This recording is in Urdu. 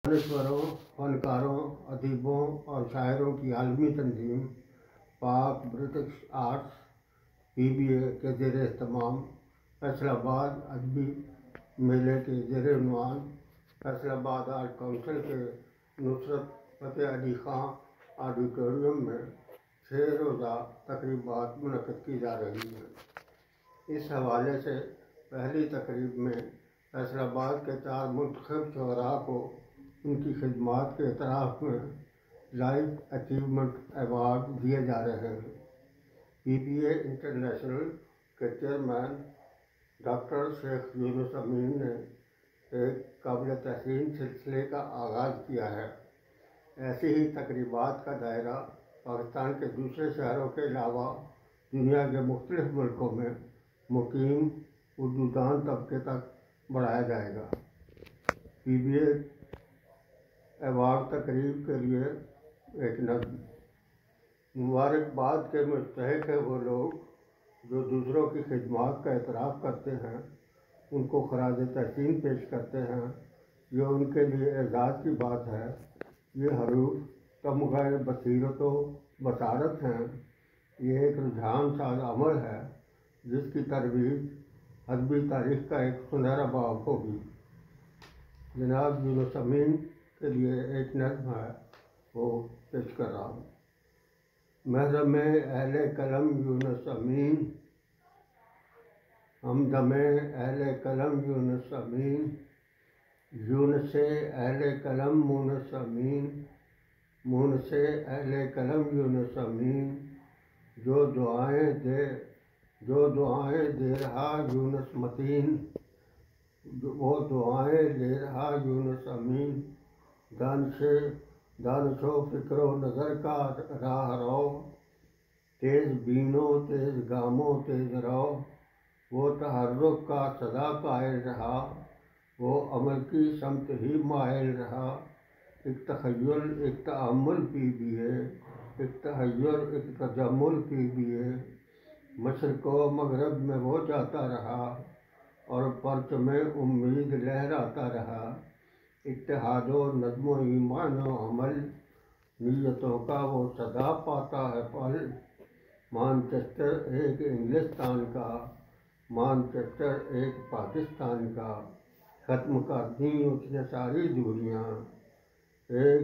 دانشوروں، فنکاروں، ادیبوں اور شاعروں کی عالمی تنظیم پاک برٹش آرٹس PBA کے زیر اہتمام فیصل آباد ادبی میلے کے زیر عنوان فیصل آباد آرٹ کونسل کے نصرت فتح علی خان آڈیٹوریم میں 6 روزہ تقریبات منعقد کی جا رہی ہیں۔ اس حوالے سے پہلی تقریب میں فیصل آباد کے 4 منتخب شعراء کو ان کی خدمات کے اعتراف میں لائف اچیومنٹ ایوارڈ دیے جا رہے ہیں۔ PBA انٹرنیشنل کے چیئرمین ڈاکٹر شیخ یونس امین نے ایک قابل تحسین سلسلے کا آغاز کیا ہے۔ ایسی ہی تقریبات کا دائرہ پاکستان کے دوسرے شہروں کے علاوہ دنیا کے مختلف ملکوں میں مقیم اردو دان طبقے تک بڑھایا جائے گا۔ PBA ایوارڈ تقریب کے لیے ایک نظم۔ مبارکباد کے مستحق ہیں وہ لوگ جو دوسروں کی خدمات کا اعتراف کرتے ہیں، ان کو خراج تحسین پیش کرتے ہیں۔ یہ ان کے لیے اعزاز کی بات ہے۔ یہ حروف تمغہ بصیرت و بصارت ہیں۔ یہ ایک رجحان ساز عمل ہے جس کی ترویج ادبی تاریخ کا ایک سنہرا باب ہوگی۔ جناب یونس امین کے لیے ایک نظم ہے، وہ پیش کر رہا ہوں۔ محرم اہل قلم یونس امین، ہمدم اہل قلم یونس امین، یونس اہل قلم مونس امین، مونس اہل قلم یونس امین، جو دعائیں دے رہا یونس متین، وہ دعائیں لے رہا یونس امین، دانش و فکر و نظر کا راہ رو، تیز بینو تیز گامو تیز رو، وہ تحرک کا سدا قائل رہا، وہ عمل کی سمت ہی مائل رہا۔ ایک تخیل ایک تأمل PBA، ایک تحیر ایک تجمل PBA، مشرق و مغرب میں وہ جاتا رہا اور پرچم امید لہراتا رہا۔ اتحاد و نظم و ایمان و عمل، نیتوں کا وہ صدا پاتا ہے پل۔ مانچسٹر ایک انگلستان کا، مانچسٹر ایک پاکستان کا، ختم کر دیں اس نے ساری دوریاں۔ ایک